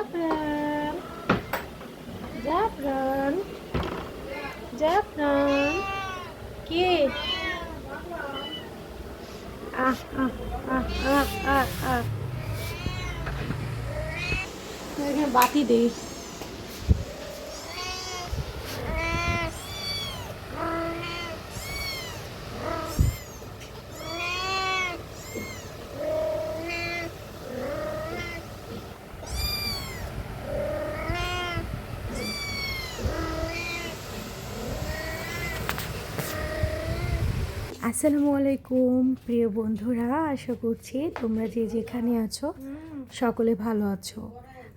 জাফরান, জাফরান, জাফরান, কে? আহ আহ আহ আহ আহ আহ এখানে বাতি দেই। আসসালামু আলাইকুম প্রিয় বন্ধুরা, আশা করছি তোমরা যে যেখানে আছো সকলে ভালো আছো।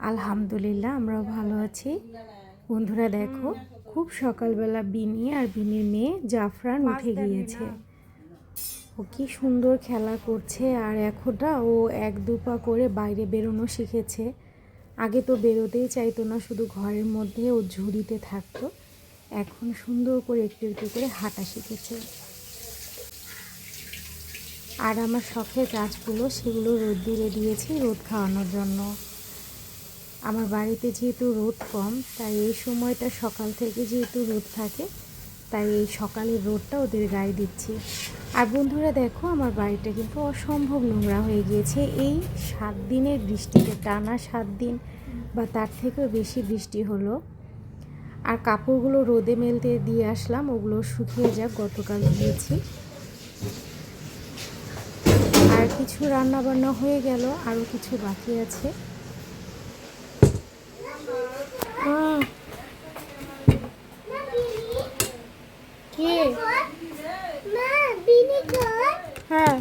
আলহামদুলিল্লাহ আমরাও ভালো আছি। বন্ধুরা দেখো, খুব সকালবেলা বিনি আর বিনির মেয়ে জাফরান উঠে গিয়েছে। ও কি সুন্দর খেলা করছে, আর এখনটা ও এক দুপা করে বাইরে বেরোনো শিখেছে। আগে তো বেরোতেই চাইতো না, শুধু ঘরের মধ্যে ও ঝুড়িতে থাকতো। এখন সুন্দর করে একটু একটু করে হাঁটা শিখেছে। আর আমার শখের গাছগুলো সেগুলো রোদ্দুরে দিয়েছি রোদ খাওয়ানোর জন্য। আমার বাড়িতে যেহেতু রোদ কম, তাই এই সময়টা সকাল থেকে যেহেতু রোদ থাকে, তাই এই সকালের রোদটা ওদের গায়ে দিচ্ছি। আর বন্ধুরা দেখো, আমার বাড়িটা কিন্তু অসম্ভব নোংরা হয়ে গিয়েছে এই 7 দিনের বৃষ্টিতে। টানা 7 দিন বা তার থেকেও বেশি বৃষ্টি হলো। আর কাপড়গুলো রোদে মেলতে দিয়ে আসলাম, ওগুলো শুকিয়ে যাক, গতকাল ধুয়েছি। আর কিছু রান্না বান্না হয়ে গেল, আরও কিছু বাকি আছে। কে? হ্যাঁ,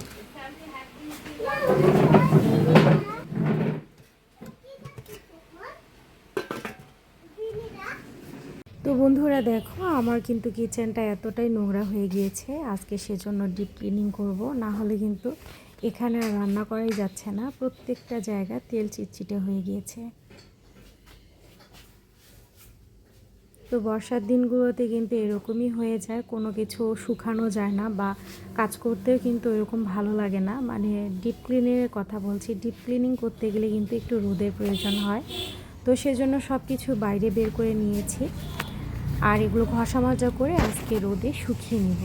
তো বন্ধুরা দেখো, আমার কিন্তু কিচেনটা এতটাই নোংরা হয়ে গিয়েছে, আজকে সেজন্য ডিপ ক্লিনিং করব। না হলে কিন্তু এখানে আর রান্না করাই যাচ্ছে না, প্রত্যেকটা জায়গা তেল চিটচিটে হয়ে গিয়েছে। তো বর্ষার দিনগুলোতে কিন্তু এরকমই হয়ে যায়, কোনো কিছু শুকানো যায় না বা কাজ করতেও কিন্তু এরকম ভালো লাগে না। মানে ডিপ ক্লিনিংয়ের কথা বলছি, ডিপ ক্লিনিং করতে গেলে কিন্তু একটু রোদের প্রয়োজন হয়। তো সেজন্য সব কিছু বাইরে বের করে নিয়েছি, আর এগুলো ঘষা মাজা করে আজকে রোদে শুকিয়ে নিব।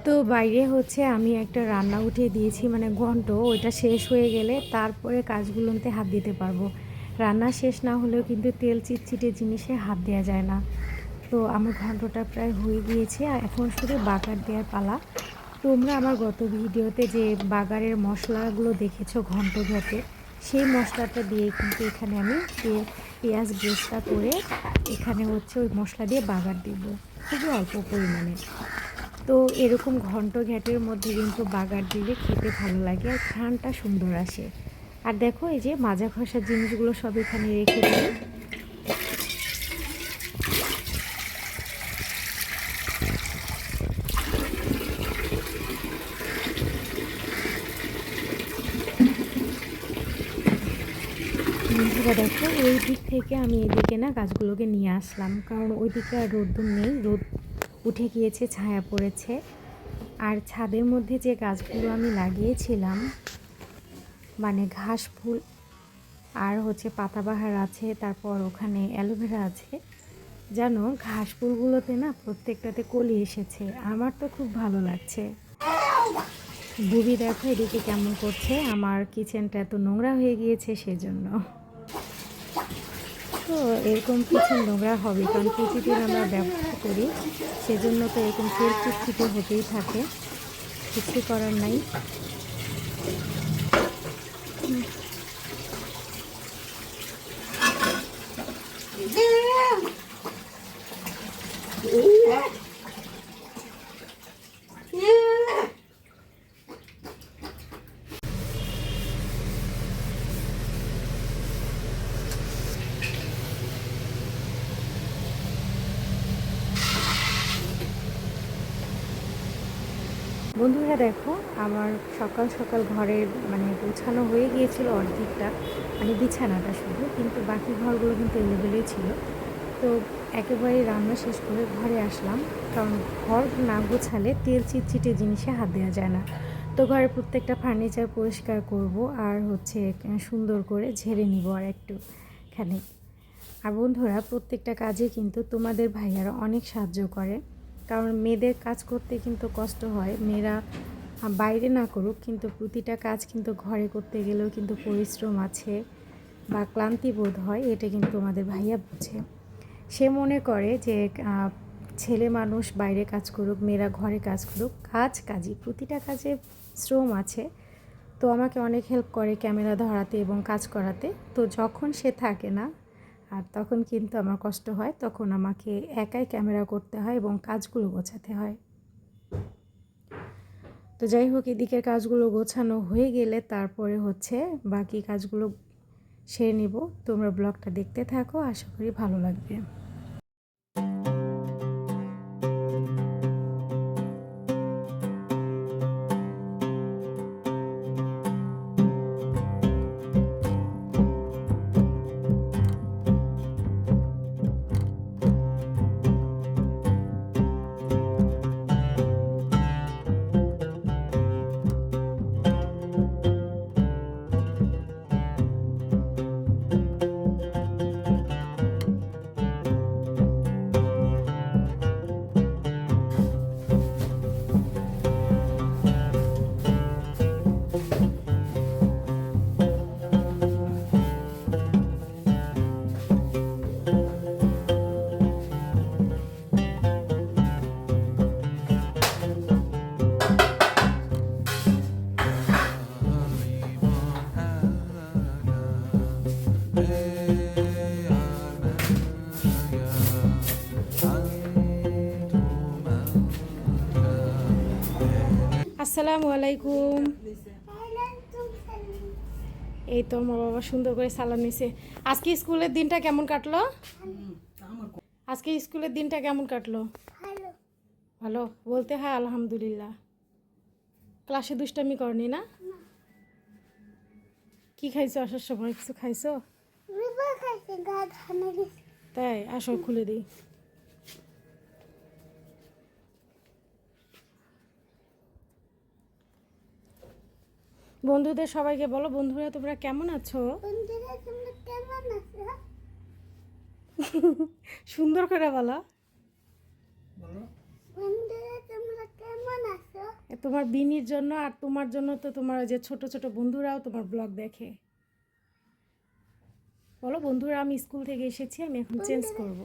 তো বাইরে হচ্ছে আমি একটা রান্না উঠিয়ে দিয়েছি, মানে ঘন্ট, ওইটা শেষ হয়ে গেলে তারপরে কাজগুলোতে হাত দিতে পারবো। রান্না শেষ না হলেও কিন্তু তেল চিটচিটে জিনিসে হাত দেওয়া যায় না। তো আমার ঘন্টটা প্রায় হয়ে গিয়েছে, আর এখন শুধু বাগার দেওয়ার পালা। তোমরা আমার গত ভিডিওতে যে বাগারের মশলাগুলো দেখেছো ঘন্ট ঘটে, সেই মশলাটা দিয়ে কিন্তু এখানে আমি পেঁয়াজ ব্রেস্তা করে এখানে হচ্ছে ওই মশলা দিয়ে বাগার দেব, খুবই অল্প পরিমাণে। তো এরকম ঘন্ট ঘ্যাটের মধ্যে কিন্তু বাগার দিলে খেতে ভালো লাগে, আর ঘ্রাণটা সুন্দর আসে। আর দেখো, এই যে মাজা ঘষার জিনিসগুলো সব এখানে রেখে দিই। বন্ধুরা দেখো, ওই দিক থেকে আমি এদিকে না গাছগুলোকে নিয়ে আসলাম, কারণ ওই দিকে আর রোদ্দুর নেই, রোদ উঠে গিয়েছে, ছায়া পড়েছে। আর ছাদের মধ্যে যে গাছগুলো আমি লাগিয়েছিলাম, মানে ঘাস ফুল আর হচ্ছে পাতাবাহার আছে, তারপর ওখানে অ্যালোভেরা আছে, জানো ঘাস ফুলগুলোতে না প্রত্যেকটাতে কলি এসেছে, আমার তো খুব ভালো লাগছে। বুবি দেখো এদিকে কেমন করছে, আমার কিচেনটা এত নোংরা হয়ে গিয়েছে সেজন্য। তো এরকম কিচেন নোংরা হবে, কারণ প্রতিদিন আমরা ব্যবহার করি, সেজন্য তো এরকম তেল চিটচিটে হতেই থাকে, কিছু করার নাই। বন্ধুরা দেখো, আমার সকাল সকাল ঘরের মানে গোছানো হয়ে গিয়েছিল অর্ধেকটা, মানে মানে বিছানাটা শুধু, কিন্তু বাকি ঘরগুলো কিন্তু এলোমেলোই ছিল। তো একেবারে রান্না শেষ করে ঘরে আসলাম, কারণ ঘর না গোছালে তেল চিটচিটে জিনিসে হাত দেওয়া যায় না। তো ঘরের প্রত্যেকটা ফার্নিচার পরিষ্কার করব, আর হচ্ছে সুন্দর করে ঝেড়ে নিব আর একটুখানি। আর বন্ধুরা, প্রত্যেকটা কাজে কিন্তু তোমাদের ভাইয়ারা অনেক সাহায্য করে, কারণ মেয়েদের কাজ করতে কিন্তু কষ্ট হয়। মেয়েরা বাইরে না করুক, কিন্তু প্রতিটা কাজ কিন্তু ঘরে করতে গেলেও কিন্তু পরিশ্রম আছে বা ক্লান্তি বোধ হয়, এটা কিন্তু তোমাদের ভাইয়া বুঝে। সে মনে করে যে ছেলে মানুষ বাইরে কাজ করুক, মেয়েরা ঘরে কাজ করুক, কাজই, প্রতিটা কাজে শ্রম আছে। তো আমাকে অনেক হেল্প করে ক্যামেরা ধরাতে এবং কাজ করাতে। তো যখন সে থাকে না, আর তখন কিন্তু আমার কষ্ট হয়, তখন আমাকে একাই ক্যামেরা করতে হয় এবং কাজগুলো গোছাতে হয়। তো যাই হোক, এদিকের কাজগুলো গোছানো হয়ে গেলে তারপরে হচ্ছে বাকি কাজগুলো সেরে নিব। তোমরা ব্লগটা দেখতে থাকো, আশা করি ভালো লাগবে। আসসালামু আলাইকুম। এই তো আমার বাবা সুন্দর করে সালাম নিছে। আজকে স্কুলের দিনটা কেমন কাটলো? আজকে স্কুলের দিনটা কেমন কাটলো? ভালো বলতে হয় আলহামদুলিল্লাহ। ক্লাসে দুষ্টামি করনি না? কি খাইছো আসার সময়? কিছু খাইছো? তাই আসো খুলে দিই। বন্ধুদের সবাইকে বলো, বন্ধুরা তোমরা কেমন আছো? সুন্দর করে বলো। তোমার বিনির জন্য আর তোমার জন্য, তো তোমার যে ছোট ছোট বন্ধুরাও তোমার ব্লগ দেখে। বলো বন্ধুরা, আমি স্কুল থেকে এসেছি, আমি এখন চেঞ্জ করব।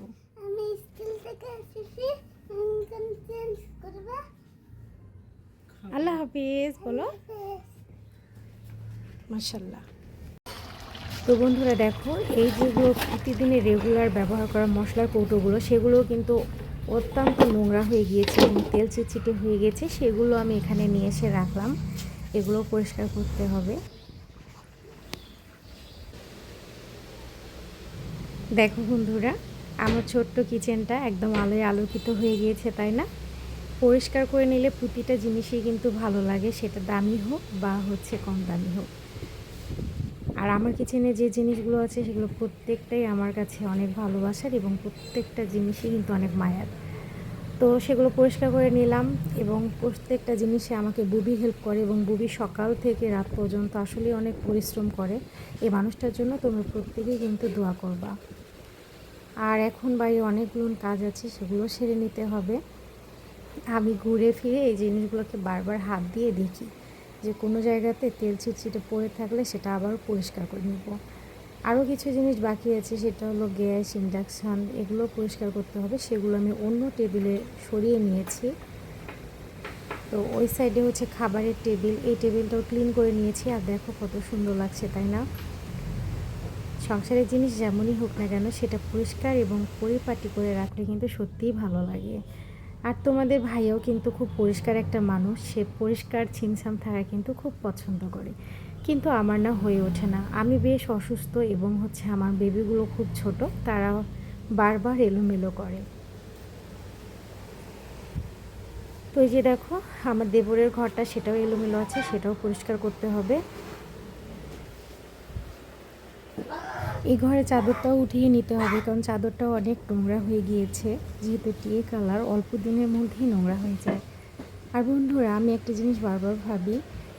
আমি স্কুল থেকে এসেছি, আমি চেঞ্জ করব। আল্লাহ হাফিজ বলো। মাশাআল্লাহ। তো বন্ধুরা দেখো, এই যেগুলো প্রতিদিনের রেগুলার ব্যবহার করা মশলার কৌটোগুলো, সেগুলো কিন্তু অত্যন্ত নোংরা হয়ে গিয়েছে এবং তেল চিটচিটে হয়ে গেছে। সেগুলো আমি এখানে নিয়ে এসে রাখলাম, এগুলো পরিষ্কার করতে হবে। দেখো বন্ধুরা, আমার ছোট্ট কিচেনটা একদম আলোয় আলোকিত হয়ে গিয়েছে, তাই না? পরিষ্কার করে নিলে প্রতিটা জিনিসই কিন্তু ভালো লাগে, সেটা দামি হোক বা হচ্ছে কম দামি হোক। আর আমার কিচেনে যে জিনিসগুলো আছে সেগুলো প্রত্যেকটাই আমার কাছে অনেক ভালোবাসার এবং প্রত্যেকটা জিনিসই কিন্তু অনেক মায়ার। তো সেগুলো পরিষ্কার করে নিলাম এবং প্রত্যেকটা জিনিসে আমাকে বুবি হেল্প করে, এবং বুবি সকাল থেকে রাত পর্যন্ত আসলে অনেক পরিশ্রম করে। এই মানুষটার জন্য তোমরা প্রত্যেকেই কিন্তু দোয়া করবা। আর এখন বাইরে অনেকগুলো কাজ আছে, সেগুলো সেরে নিতে হবে। আমি ঘুরে ফিরে এই জিনিসগুলোকে বারবার হাত দিয়ে দেখি যে কোনো জায়গাতে তেল ছিটছিটে পড়ে থাকলে সেটা আবার পরিষ্কার করে নেব। আরও কিছু জিনিস বাকি আছে, সেটা হলো গ্যাস, ইন্ডাকশান, এগুলো পরিষ্কার করতে হবে। সেগুলো আমি অন্য টেবিলে সরিয়ে নিয়েছি। তো ওই সাইডে হচ্ছে খাবারের টেবিল, এই টেবিলটাও ক্লিন করে নিয়েছি। আর দেখো কত সুন্দর লাগছে, তাই না? সংসারের জিনিস যেমনই হোক না কেন, সেটা পরিষ্কার এবং পরিপাটি করে রাখলে কিন্তু সত্যিই ভালো লাগে। আর তোমাদের ভাইয়াও কিন্তু খুব পরিষ্কার একটা মানুষ, সে পরিষ্কার ছিমছাম থাকা কিন্তু খুব পছন্দ করে, কিন্তু আমার না হয়ে ওঠে না। আমি বেশ অসুস্থ এবং হচ্ছে আমার বেবিগুলো খুব ছোট, তারা বারবার এলোমেলো করে। তো এই যে দেখো, আমার দেবরের ঘরটা সেটাও এলোমেলো আছে, সেটাও পরিষ্কার করতে হবে। এই ঘরে চাদরটাও উঠিয়ে নিতে হবে, কারণ চাদরটাও অনেক নোংরা হয়ে গিয়েছে, যেহেতু টিয়ে কালার অল্প দিনের মধ্যেই নোংরা হয়ে যায়। আর বন্ধুরা, আমি একটা জিনিস বারবার ভাবি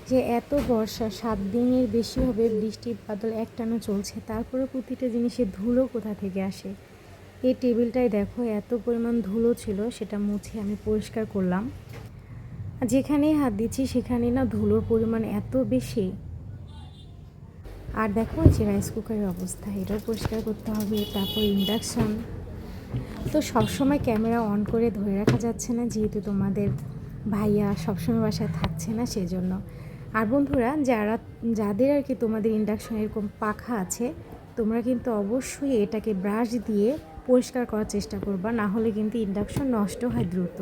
যে এত বর্ষা 7 দিনের বেশি হবে, বৃষ্টি বাদল একটানা চলছে, তারপরে প্রতিটা জিনিসের ধুলো কোথা থেকে আসে। এই টেবিলটায় দেখো এত পরিমাণ ধুলো ছিল, সেটা মুছে আমি পরিষ্কার করলাম। যেখানেই হাত দিচ্ছি সেখানে না ধুলোর পরিমাণ এত বেশি। আর দেখো এই যে রাইস কুকারের অবস্থা, এটাও পরিষ্কার করতে হবে। তারপর ইন্ডাকশান তো সবসময় ক্যামেরা অন করে ধরে রাখা যাচ্ছে না, যেহেতু তোমাদের ভাইয়া সবসময় বাসায় থাকছে না, সেজন্য। আর বন্ধুরা, যাদের আর কি তোমাদের ইন্ডাকশন এরকম পাখা আছে, তোমরা কিন্তু অবশ্যই এটাকে ব্রাশ দিয়ে পরিষ্কার করার চেষ্টা করবা, না হলে কিন্তু ইন্ডাকশন নষ্ট হয় দ্রুত।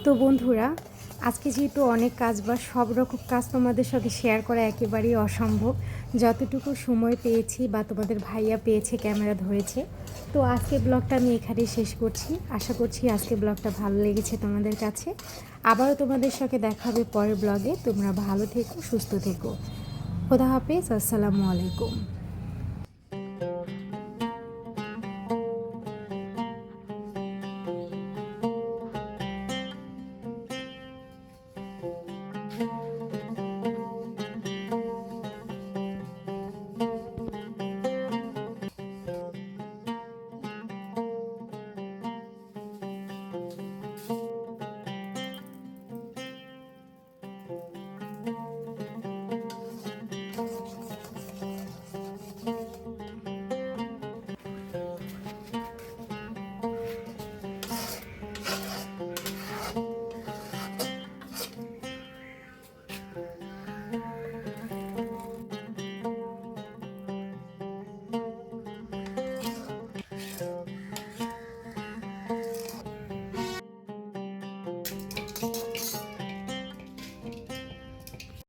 তো বন্ধুরা, আজকে যেহেতু অনেক কাজ বা সব রকম কাজ তোমাদের সাথে শেয়ার করা একেবারেই অসম্ভব, যতটুকু সময় পেয়েছি বা তোমাদের ভাইয়া পেয়েছে ক্যামেরা ধরেছে, তো আজকে ব্লগটা আমি এখানেই শেষ করছি। আশা করছি আজকে ব্লগটা ভালো লেগেছে তোমাদের কাছে। আবারও তোমাদের সাথে দেখা হবে পরের ব্লগে। তোমরা ভালো থেকো, সুস্থ থেকো। খোদা হাফেজ, আসসালামু আলাইকুম।